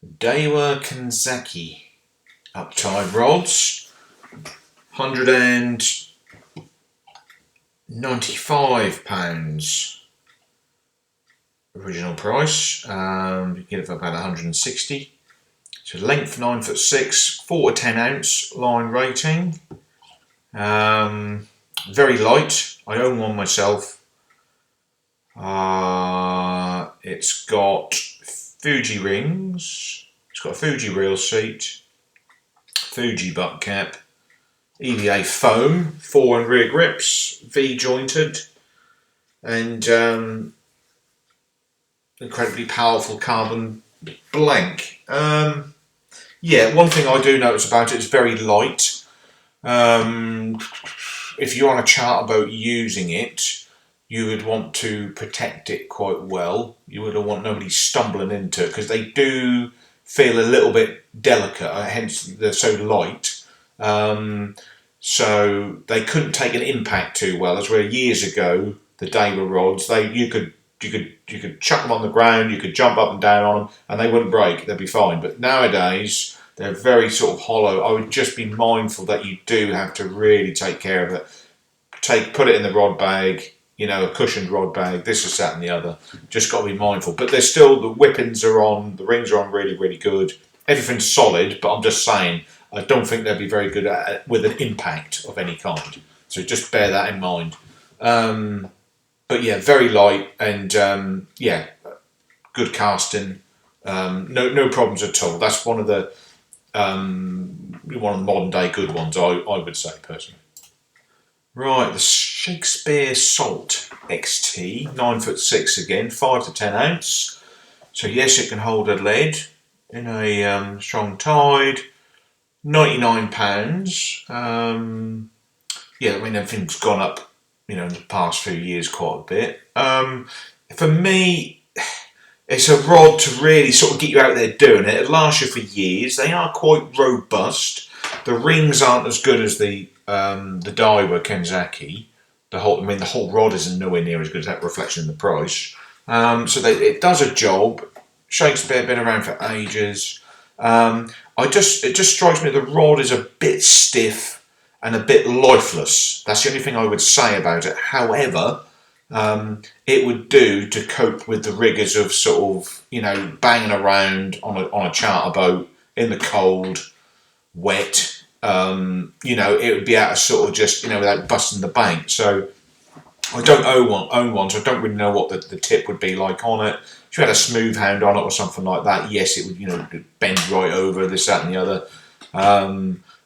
Daiwa Kenzaki Uptide rods, £195 original price. You can get it for about 160. So length 9'6", 4 to 10 ounce line rating. Very light. I own one myself. It's got Fuji rings. It's got a Fuji reel seat, Fuji butt cap, EVA foam, fore and rear grips, V jointed, and incredibly powerful carbon blank. Yeah, one thing I do notice about it is very light. If you're on a charter boat using it, you would want to protect it quite well. You wouldn't want nobody stumbling into it, because they do feel a little bit delicate, hence they're so light. So they couldn't take an impact too well. As where years ago, the Daiwa rods, you could chuck them on the ground, you could jump up and down on them, and they wouldn't break. They'd be fine. But nowadays, they're very sort of hollow. I would just be mindful that you do have to really take care of it. Put it in the rod bag. You know, a cushioned rod bag, this is that and the other. Just got to be mindful. But there's still, the whippings are on, the rings are on really, really good. Everything's solid, but I'm just saying, I don't think they'll be very good at it with an impact of any kind. So just bear that in mind. But yeah, very light and yeah, good casting. No problems at all. That's one of the modern day good ones, I would say personally. Right, the Shakespeare Salt XT, 9'6" again, 5 to 10 ounce. So yes, it can hold a lead in a strong tide. £99. Yeah, I mean everything's gone up, you know, in the past few years quite a bit. For me, it's a rod to really sort of get you out there doing it. It'll last you for years. They are quite robust. The rings aren't as good as the Daiwa Kenzaki. The whole rod isn't nowhere near as good as that, reflection in the price. So it does a job. Shakespeare been around for ages. It just strikes me the rod is a bit stiff and a bit lifeless. That's the only thing I would say about it. However, it would do to cope with the rigours of sort of, you know, banging around on a charter boat in the cold, wet. You know, it would be able to sort of just, you know, without busting the bank. So I don't own one, so I don't really know what the tip would be like on it. If you had a smooth hound on it or something like that, yes, it would, you know, bend right over, this, that and the other.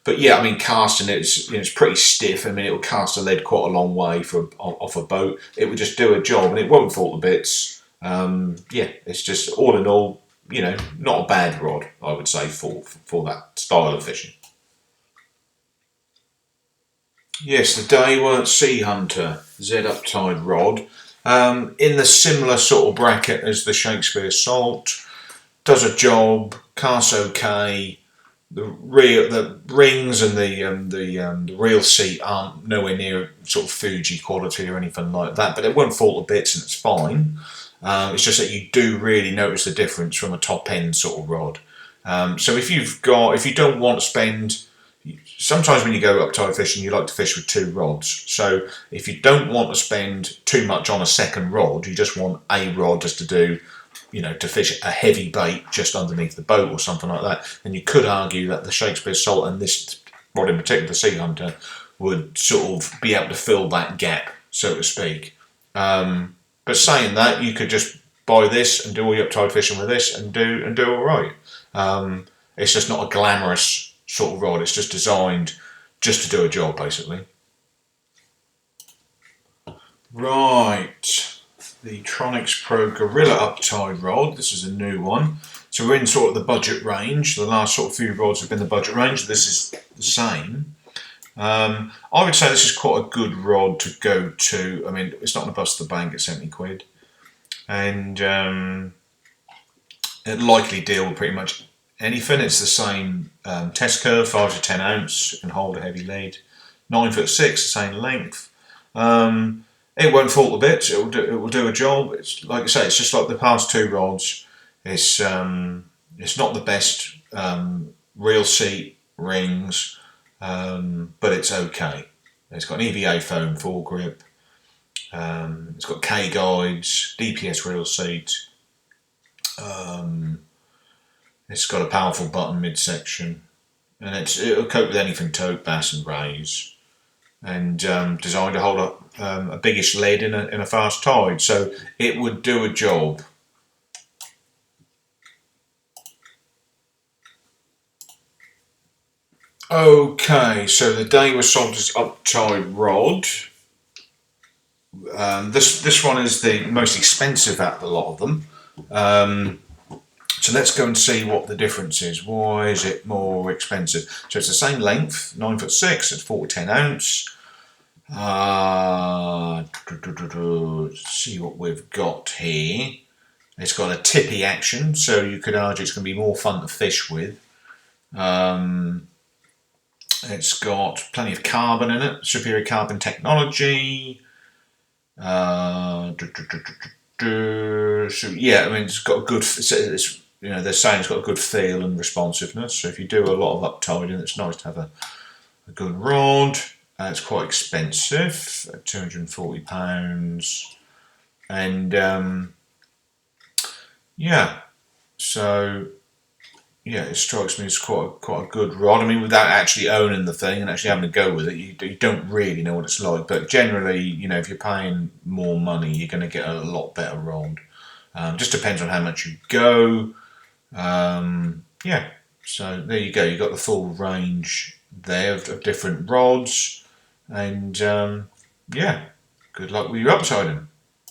But yeah, I mean, casting it's pretty stiff. I mean, it will cast a lead quite a long way off a boat. It would just do a job, and it won't fall to bits. Yeah, it's just all in all, you know, not a bad rod, I would say, for that style of fishing. Yes, the Daiwa Sea Hunter Z Uptide rod, in the similar sort of bracket as the Shakespeare Salt, does a job, casts okay. The rings and the reel seat aren't nowhere near sort of Fuji quality or anything like that, but it won't fall to bits and it's fine. It's just that you do really notice the difference from a top end sort of rod. So if you don't want to spend, sometimes when you go uptide fishing, you like to fish with two rods. So if you don't want to spend too much on a second rod, you just want a rod just to do, you know, to fish a heavy bait just underneath the boat or something like that, then you could argue that the Shakespeare Salt and this rod in particular, the Sea Hunter, would sort of be able to fill that gap, so to speak. But saying that, you could just buy this and do all your uptide fishing with this and do all right. It's just not a glamorous sort of rod. It's just designed just to do a job, basically. Right. The Tronixpro Gorilla Uptide rod. This is a new one. So we're in sort of the budget range. The last sort of few rods have been the budget range. This is the same. I would say this is quite a good rod to go to. I mean, it's not going to bust the bank at 70 quid. And it likely deal with pretty much anything. It's the same test curve, 5 to 10 ounce. It can hold a heavy lead. 9'6", the same length. It won't fall to bits. It will do a job. It's like I say, it's just like the past two rods. It's It's not the best reel seat rings, but it's okay. It's got an EVA foam foregrip. It's got K guides, DPS reel seat. It's got a powerful button midsection, and it'll cope with anything tote, bass, and raise. And designed to hold up a biggish lead in a fast tide, so it would do a job. Okay, so the Daiwa Saltist Uptide rod. This one is the most expensive out of a lot of them. So let's go and see what the difference is. Why is it more expensive? So it's the same length, 9'6", it's 410 ounce. Let's see what we've got here. It's got a tippy action, so you could argue it's going to be more fun to fish with. It's got plenty of carbon in it, superior carbon technology. So yeah, I mean it's got a good. It's, you know, they're saying it's got a good feel and responsiveness. So if you do a lot of uptiding, it's nice to have a good rod. It's quite expensive, at £240, and yeah, so yeah, it strikes me as quite a good rod. I mean, without actually owning the thing and actually having to go with it, you don't really know what it's like. But generally, you know, if you're paying more money, you're going to get a lot better rod. Just depends on how much you go. Yeah, so there you go. You've got the full range there of different rods, and yeah, good luck with your uptiding.